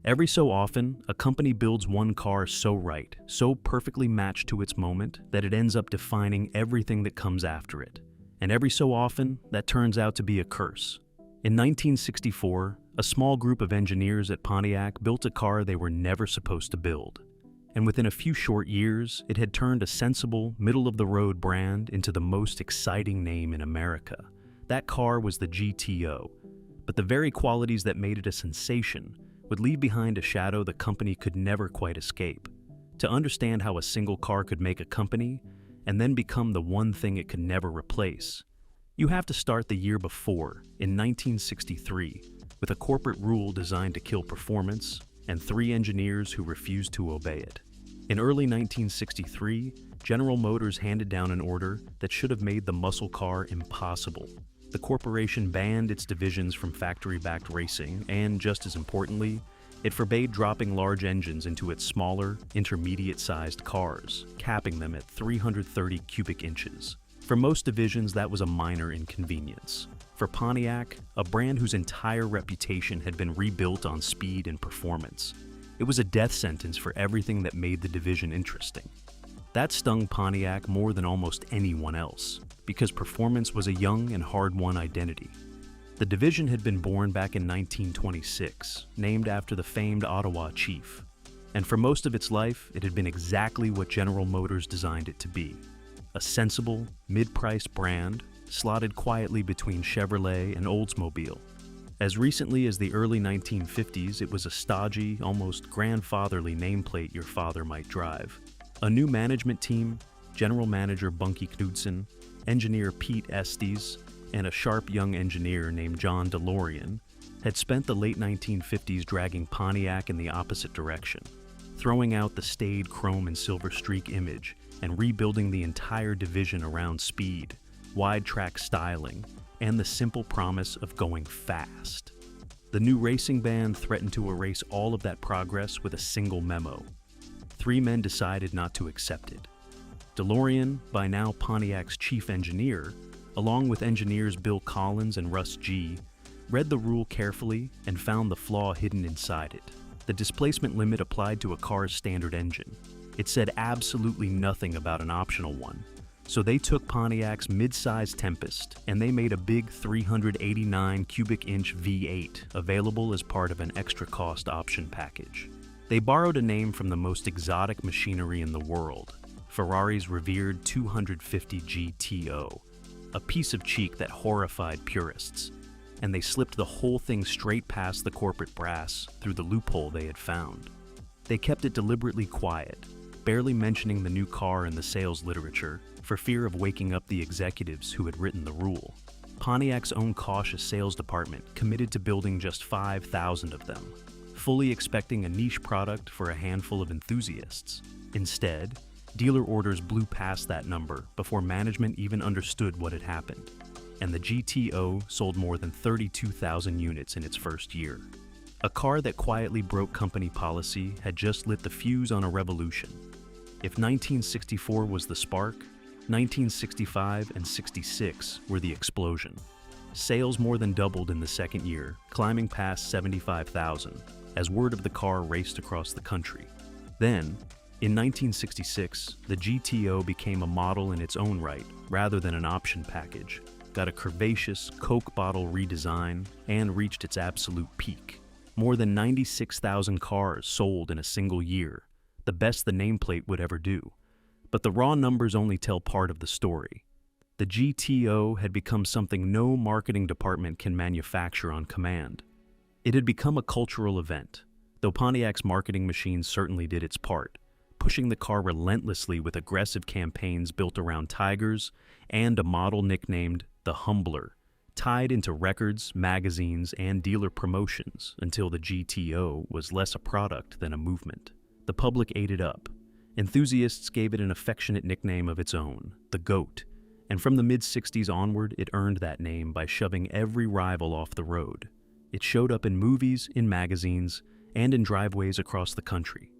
Every so often, a company builds one car so right, so perfectly matched to its moment, that it ends up defining everything that comes after it. And every so often, that turns out to be a curse. In 1964, a small group of engineers at Pontiac built a car they were never supposed to build. And within a few short years, it had turned a sensible, middle-of-the-road brand into the most exciting name in America. That car was the GTO. But the very qualities that made it a sensation would leave behind a shadow the company could never quite escape. To understand how a single car could make a company, and then become the one thing it could never replace, you have to start the year before, in 1963, with a corporate rule designed to kill performance, and 3 engineers who refused to obey it. In early 1963, General Motors handed down an order that should have made the muscle car impossible. The corporation banned its divisions from factory-backed racing, and just as importantly, it forbade dropping large engines into its smaller, intermediate-sized cars, capping them at 330 cubic inches. For most divisions, that was a minor inconvenience. For Pontiac, a brand whose entire reputation had been rebuilt on speed and performance, it was a death sentence for everything that made the division interesting. That stung Pontiac more than almost anyone else, because performance was a young and hard-won identity. The division had been born back in 1926, named after the famed Ottawa chief. And for most of its life, it had been exactly what General Motors designed it to be: a sensible, mid-priced brand slotted quietly between Chevrolet and Oldsmobile. As recently as the early 1950s, it was a stodgy, almost grandfatherly nameplate your father might drive. A new management team, General Manager Bunky Knudsen, engineer Pete Estes, and a sharp young engineer named John DeLorean, had spent the late 1950s dragging Pontiac in the opposite direction, throwing out the staid chrome and silver streak image and rebuilding the entire division around speed, wide track styling, and the simple promise of going fast. The new racing ban threatened to erase all of that progress with a single memo. 3 men decided not to accept it. DeLorean, by now Pontiac's chief engineer, along with engineers Bill Collins and Russ G., read the rule carefully and found the flaw hidden inside it. The displacement limit applied to a car's standard engine. It said absolutely nothing about an optional one. So they took Pontiac's mid-size Tempest and they made a big 389 cubic inch V8 available as part of an extra cost option package. They borrowed a name from the most exotic machinery in the world, Ferrari's revered 250 GTO, a piece of cheek that horrified purists, and they slipped the whole thing straight past the corporate brass through the loophole they had found. They kept it deliberately quiet, barely mentioning the new car in the sales literature for fear of waking up the executives who had written the rule. Pontiac's own cautious sales department committed to building just 5,000 of them, fully expecting a niche product for a handful of enthusiasts. Instead, dealer orders blew past that number before management even understood what had happened, and the GTO sold more than 32,000 units in its first year. A car that quietly broke company policy had just lit the fuse on a revolution. If 1964 was the spark, 1965 and 66 were the explosion. Sales more than doubled in the second year, climbing past 75,000, as word of the car raced across the country. Then, in 1966, the GTO became a model in its own right, rather than an option package, got a curvaceous Coke bottle redesign, and reached its absolute peak. More than 96,000 cars sold in a single year, the best the nameplate would ever do. But the raw numbers only tell part of the story. The GTO had become something no marketing department can manufacture on command. It had become a cultural event, though Pontiac's marketing machine certainly did its part, pushing the car relentlessly with aggressive campaigns built around tigers and a model nicknamed the Humbler, tied into records, magazines, and dealer promotions until the GTO was less a product than a movement. The public ate it up. Enthusiasts gave it an affectionate nickname of its own, the GOAT, and from the mid-60s onward it earned that name by shoving every rival off the road. It showed up in movies, in magazines, and in driveways across the country.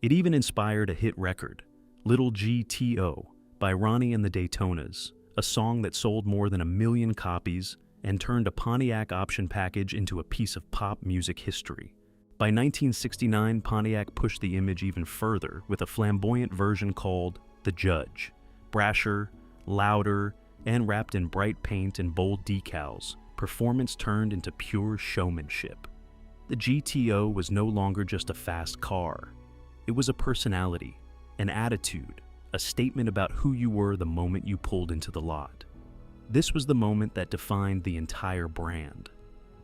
It even inspired a hit record, Little GTO, by Ronnie and the Daytonas, a song that sold more than 1 million copies and turned a Pontiac option package into a piece of pop music history. By 1969, Pontiac pushed the image even further with a flamboyant version called the Judge. Brasher, louder, and wrapped in bright paint and bold decals, performance turned into pure showmanship. The GTO was no longer just a fast car. It was a personality, an attitude, a statement about who you were the moment you pulled into the lot. This was the moment that defined the entire brand.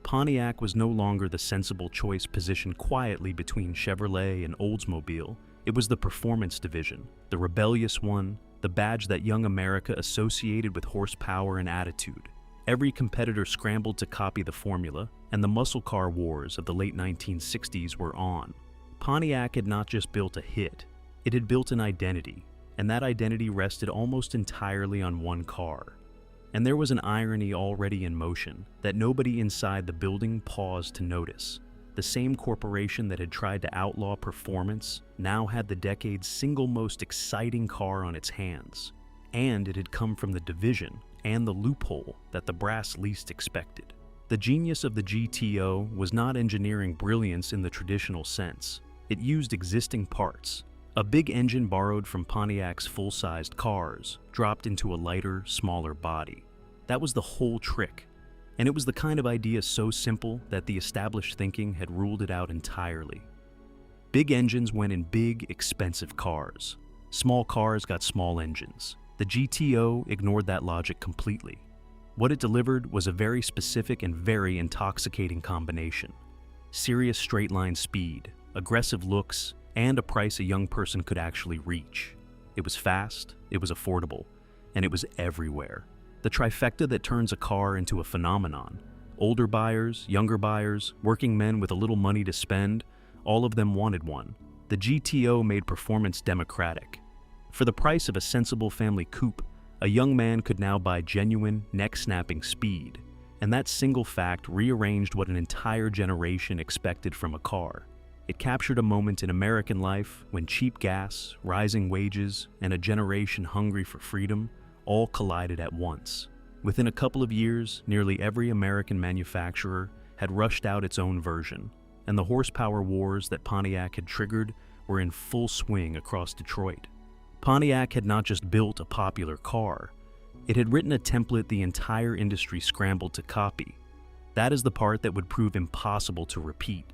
Pontiac was no longer the sensible choice positioned quietly between Chevrolet and Oldsmobile. It was the performance division, the rebellious one, the badge that young America associated with horsepower and attitude. Every competitor scrambled to copy the formula, and the muscle car wars of the late 1960s were on. Pontiac had not just built a hit, it had built an identity, and that identity rested almost entirely on one car. And there was an irony already in motion that nobody inside the building paused to notice. The same corporation that had tried to outlaw performance now had the decade's single most exciting car on its hands. And it had come from the division and the loophole that the brass least expected. The genius of the GTO was not engineering brilliance in the traditional sense. It used existing parts. A big engine borrowed from Pontiac's full-sized cars, dropped into a lighter, smaller body. That was the whole trick. And it was the kind of idea so simple that the established thinking had ruled it out entirely. Big engines went in big, expensive cars. Small cars got small engines. The GTO ignored that logic completely. What it delivered was a very specific and very intoxicating combination. Serious straight-line speed, aggressive looks, and a price a young person could actually reach. It was fast, it was affordable, and it was everywhere. The trifecta that turns a car into a phenomenon. Older buyers, younger buyers, working men with a little money to spend, all of them wanted one. The GTO made performance democratic. For the price of a sensible family coupe, a young man could now buy genuine, neck-snapping speed, and that single fact rearranged what an entire generation expected from a car. It captured a moment in American life when cheap gas, rising wages, and a generation hungry for freedom all collided at once. Within a couple of years, nearly every American manufacturer had rushed out its own version, and the horsepower wars that Pontiac had triggered were in full swing across Detroit. Pontiac had not just built a popular car, it had written a template the entire industry scrambled to copy. That is the part that would prove impossible to repeat.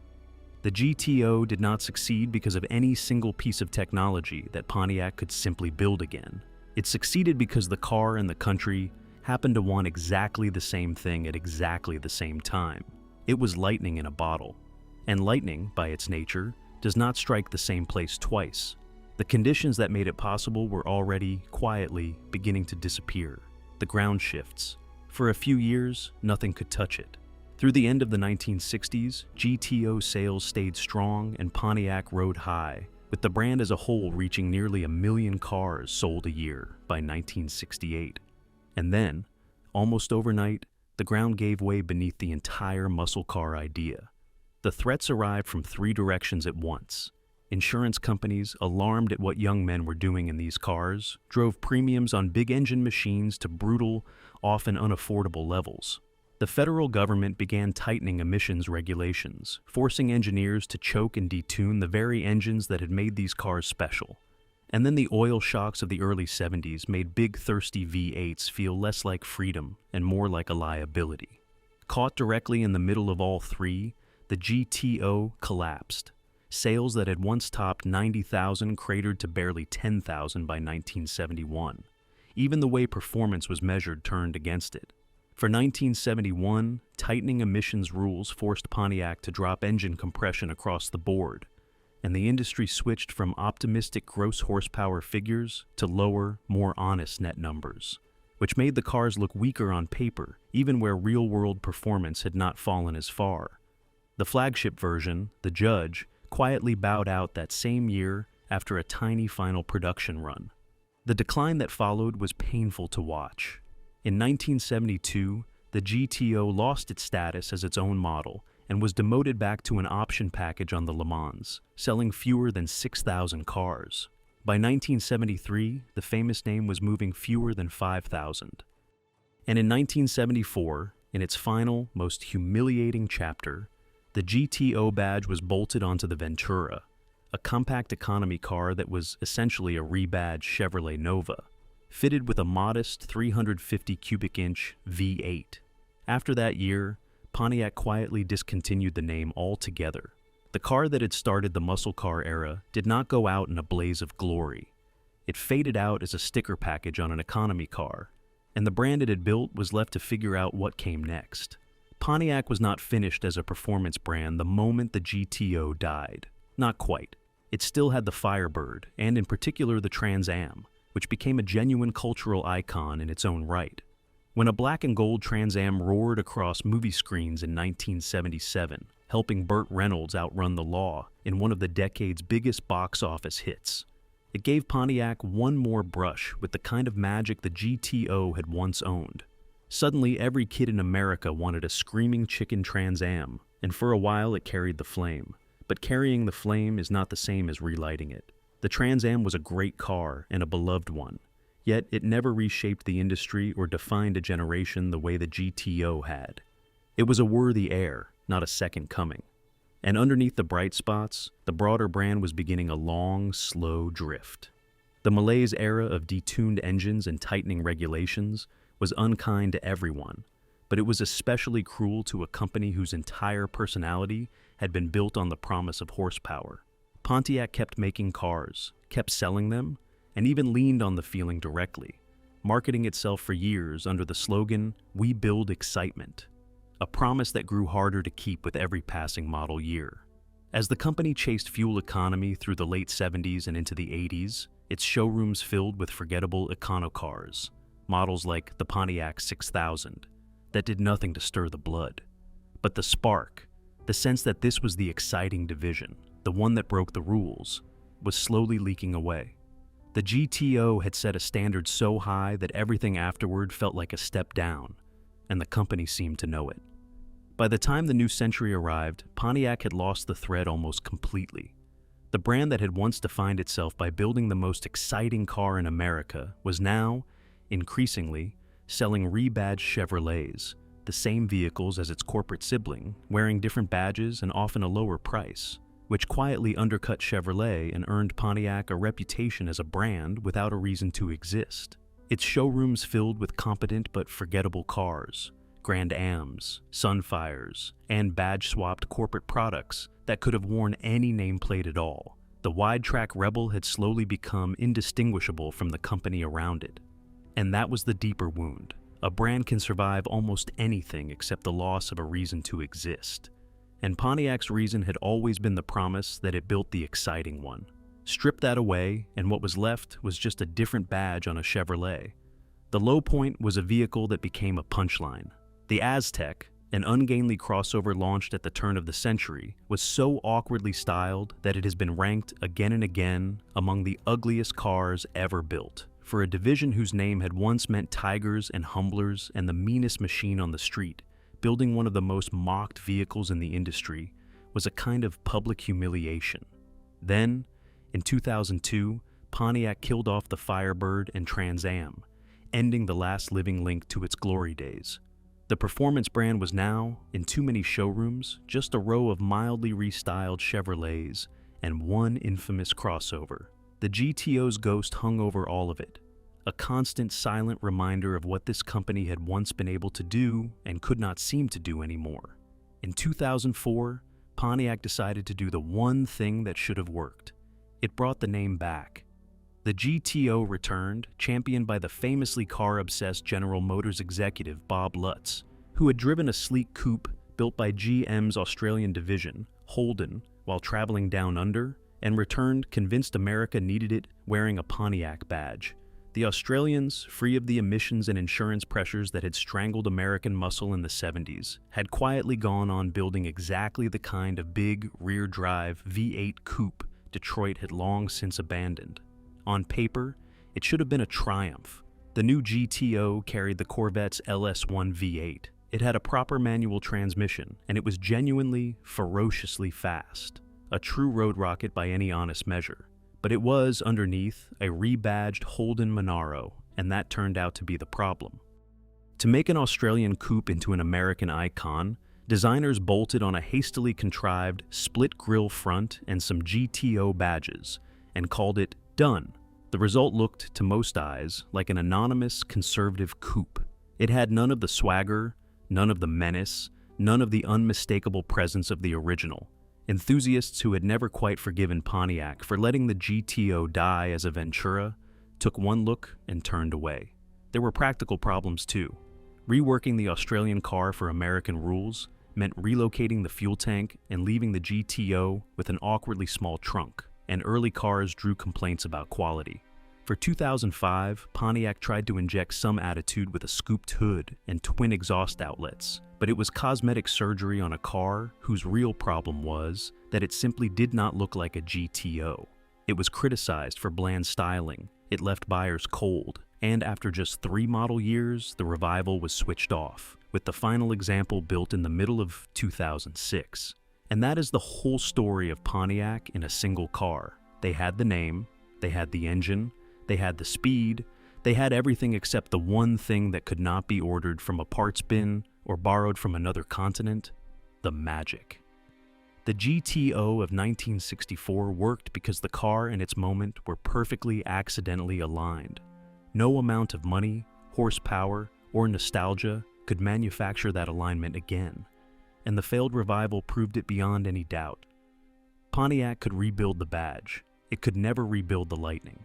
The GTO did not succeed because of any single piece of technology that Pontiac could simply build again. It succeeded because the car and the country happened to want exactly the same thing at exactly the same time. It was lightning in a bottle. And lightning, by its nature, does not strike the same place twice. The conditions that made it possible were already, quietly, beginning to disappear. The ground shifts. For a few years, nothing could touch it. Through the end of the 1960s, GTO sales stayed strong and Pontiac rode high, with the brand as a whole reaching nearly 1 million cars sold a year by 1968. And then, almost overnight, the ground gave way beneath the entire muscle car idea. The threats arrived from 3 directions at once. Insurance companies, alarmed at what young men were doing in these cars, drove premiums on big engine machines to brutal, often unaffordable levels. The federal government began tightening emissions regulations, forcing engineers to choke and detune the very engines that had made these cars special. And then the oil shocks of the early 70s made big, thirsty V8s feel less like freedom and more like a liability. Caught directly in the middle of all 3, the GTO collapsed. Sales that had once topped 90,000 cratered to barely 10,000 by 1971. Even the way performance was measured turned against it. For 1971, tightening emissions rules forced Pontiac to drop engine compression across the board, and the industry switched from optimistic gross horsepower figures to lower, more honest net numbers, which made the cars look weaker on paper, even where real-world performance had not fallen as far. The flagship version, the Judge, quietly bowed out that same year after a tiny final production run. The decline that followed was painful to watch. In 1972, the GTO lost its status as its own model and was demoted back to an option package on the Le Mans, selling fewer than 6,000 cars. By 1973, the famous name was moving fewer than 5,000. And in 1974, in its final, most humiliating chapter, The GTO badge was bolted onto the Ventura, a compact economy car that was essentially a rebadged Chevrolet Nova, fitted with a modest 350 cubic inch V8. After that year, Pontiac quietly discontinued the name altogether. The car that had started the muscle car era did not go out in a blaze of glory. It faded out as a sticker package on an economy car, and the brand it had built was left to figure out what came next. Pontiac was not finished as a performance brand the moment the GTO died. Not quite. It still had the Firebird, and in particular the Trans Am, which became a genuine cultural icon in its own right. When a black and gold Trans Am roared across movie screens in 1977, helping Burt Reynolds outrun the law in one of the decade's biggest box office hits, it gave Pontiac one more brush with the kind of magic the GTO had once owned. Suddenly, every kid in America wanted a screaming chicken Trans Am, and for a while it carried the flame. But carrying the flame is not the same as relighting it. The Trans Am was a great car and a beloved one, yet it never reshaped the industry or defined a generation the way the GTO had. It was a worthy heir, not a second coming. And underneath the bright spots, the broader brand was beginning a long, slow drift. The malaise era of detuned engines and tightening regulations was unkind to everyone, but it was especially cruel to a company whose entire personality had been built on the promise of horsepower. Pontiac kept making cars, kept selling them, and even leaned on the feeling directly, marketing itself for years under the slogan, "We build excitement," a promise that grew harder to keep with every passing model year. As the company chased fuel economy through the late 70s and into the 80s, its showrooms filled with forgettable econo-cars, models like the Pontiac 6000, that did nothing to stir the blood. But the spark, the sense that this was the exciting division, the one that broke the rules, was slowly leaking away. The GTO had set a standard so high that everything afterward felt like a step down, and the company seemed to know it. By the time the new century arrived, Pontiac had lost the thread almost completely. The brand that had once defined itself by building the most exciting car in America was now, increasingly, selling rebadged Chevrolets, the same vehicles as its corporate sibling, wearing different badges and often a lower price, which quietly undercut Chevrolet and earned Pontiac a reputation as a brand without a reason to exist. Its showrooms filled with competent but forgettable cars, Grand Ams, Sunfires, and badge-swapped corporate products that could have worn any nameplate at all. The wide-track Rebel had slowly become indistinguishable from the company around it. And that was the deeper wound. A brand can survive almost anything except the loss of a reason to exist. And Pontiac's reason had always been the promise that it built the exciting one. Strip that away, and what was left was just a different badge on a Chevrolet. The low point was a vehicle that became a punchline. The Aztec, an ungainly crossover launched at the turn of the century, was so awkwardly styled that it has been ranked again and again among the ugliest cars ever built. For a division whose name had once meant tigers and humblers and the meanest machine on the street, building one of the most mocked vehicles in the industry was a kind of public humiliation. Then, in 2002, Pontiac killed off the Firebird and Trans Am, ending the last living link to its glory days. The performance brand was now, in too many showrooms, just a row of mildly restyled Chevrolets and one infamous crossover. The GTO's ghost hung over all of it, a constant silent reminder of what this company had once been able to do and could not seem to do anymore. In 2004, Pontiac decided to do the one thing that should have worked. It brought the name back. The GTO returned, championed by the famously car-obsessed General Motors executive Bob Lutz, who had driven a sleek coupe built by GM's Australian division, Holden, while traveling down under, and returned convinced America needed it, wearing a Pontiac badge. The Australians, free of the emissions and insurance pressures that had strangled American muscle in the 70s, had quietly gone on building exactly the kind of big, rear-drive V8 coupe Detroit had long since abandoned. On paper, it should have been a triumph. The new GTO carried the Corvette's LS1 V8. It had a proper manual transmission, and it was genuinely, ferociously fast. A true road rocket by any honest measure. But it was, underneath, a rebadged Holden Monaro, and that turned out to be the problem. To make an Australian coupe into an American icon, Designers bolted on a hastily contrived split grille front and some GTO badges and called it done. The result looked, to most eyes, like an anonymous conservative coupe. It had none of the swagger, none of the menace, none of the unmistakable presence of the original. Enthusiasts who had never quite forgiven Pontiac for letting the GTO die as a Ventura took one look and turned away. There were practical problems too. Reworking the Australian car for American rules meant relocating the fuel tank and leaving the GTO with an awkwardly small trunk, and early cars drew complaints about quality. For 2005, Pontiac tried to inject some attitude with a scooped hood and twin exhaust outlets, but it was cosmetic surgery on a car whose real problem was that it simply did not look like a GTO. It was criticized for bland styling, it left buyers cold, and after just 3 model years, the revival was switched off, with the final example built in the middle of 2006. And that is the whole story of Pontiac in a single car. They had the name, they had the engine, they had the speed, they had everything except the one thing that could not be ordered from a parts bin or borrowed from another continent: the magic. The GTO of 1964 worked because the car and its moment were perfectly accidentally aligned. No amount of money, horsepower, or nostalgia could manufacture that alignment again, and the failed revival proved it beyond any doubt. Pontiac could rebuild the badge. It could never rebuild the Lightning.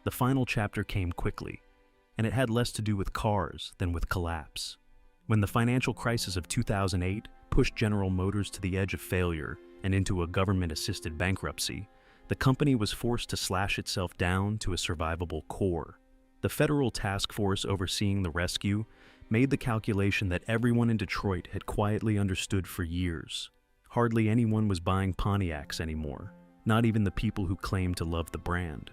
The final chapter came quickly, and it had less to do with cars than with collapse. When the financial crisis of 2008 pushed General Motors to the edge of failure and into a government-assisted bankruptcy, the company was forced to slash itself down to a survivable core. The federal task force overseeing the rescue made the calculation that everyone in Detroit had quietly understood for years. Hardly anyone was buying Pontiacs anymore, not even the people who claimed to love the brand.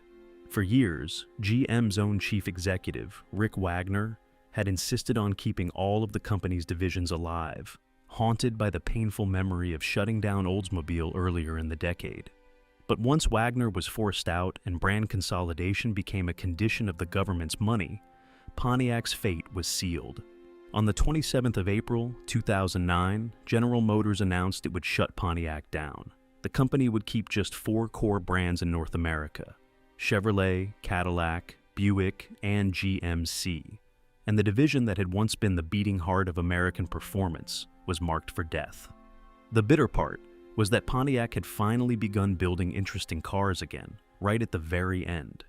For years, GM's own chief executive, Rick Wagner, had insisted on keeping all of the company's divisions alive, haunted by the painful memory of shutting down Oldsmobile earlier in the decade. But once Wagner was forced out and brand consolidation became a condition of the government's money, Pontiac's fate was sealed. On the 27th of April, 2009, General Motors announced it would shut Pontiac down. The company would keep just 4 core brands in North America: Chevrolet, Cadillac, Buick, and GMC. And the division that had once been the beating heart of American performance was marked for death. The bitter part was that Pontiac had finally begun building interesting cars again, right at the very end.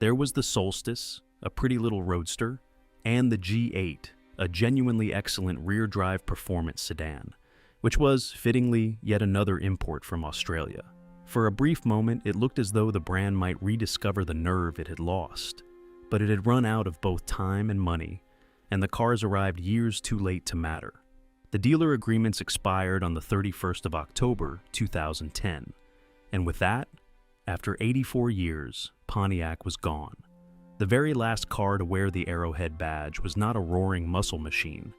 There was the Solstice, a pretty little roadster, and the G8, a genuinely excellent rear-drive performance sedan, which was, fittingly, yet another import from Australia. For a brief moment, it looked as though the brand might rediscover the nerve it had lost, but it had run out of both time and money, and the cars arrived years too late to matter. The dealer agreements expired on the 31st of October, 2010, and with that, after 84 years, Pontiac was gone. The very last car to wear the Arrowhead badge was not a roaring muscle machine.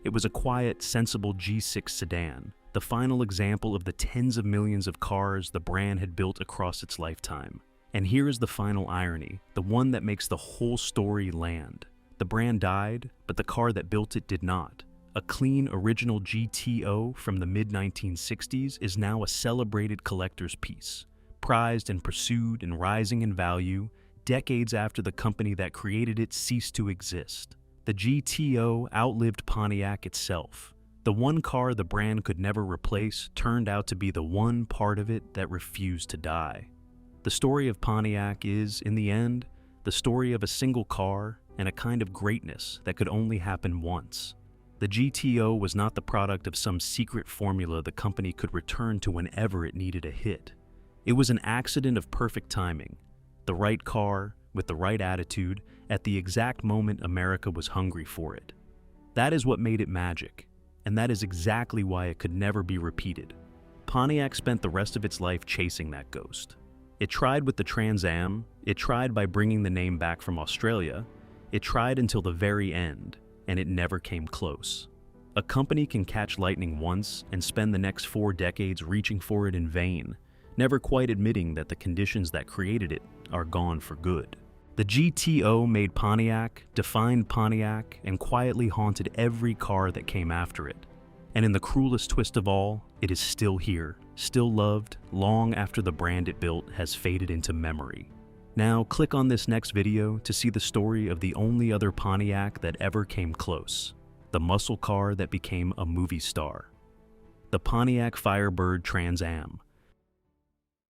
It was a quiet, sensible G6 sedan, the final example of the tens of millions of cars the brand had built across its lifetime. And here is the final irony, the one that makes the whole story land. The brand died, but the car that built it did not. A clean, original GTO from the mid-1960s is now a celebrated collector's piece, prized and pursued and rising in value decades after the company that created it ceased to exist. The GTO outlived Pontiac itself. The one car the brand could never replace turned out to be the one part of it that refused to die. The story of Pontiac is, in the end, the story of a single car and a kind of greatness that could only happen once. The GTO was not the product of some secret formula the company could return to whenever it needed a hit. It was an accident of perfect timing, the right car, with the right attitude, at the exact moment America was hungry for it. That is what made it magic, and that is exactly why it could never be repeated. Pontiac spent the rest of its life chasing that ghost. It tried with the Trans Am, it tried by bringing the name back from Australia, it tried until the very end, and it never came close. A company can catch lightning once and spend the next 4 decades reaching for it in vain, never quite admitting that the conditions that created it are gone for good. The GTO made Pontiac, defined Pontiac, and quietly haunted every car that came after it. And in the cruelest twist of all, it is still here, still loved, long after the brand it built has faded into memory. Now, click on this next video to see the story of the only other Pontiac that ever came close, the muscle car that became a movie star. The Pontiac Firebird Trans Am,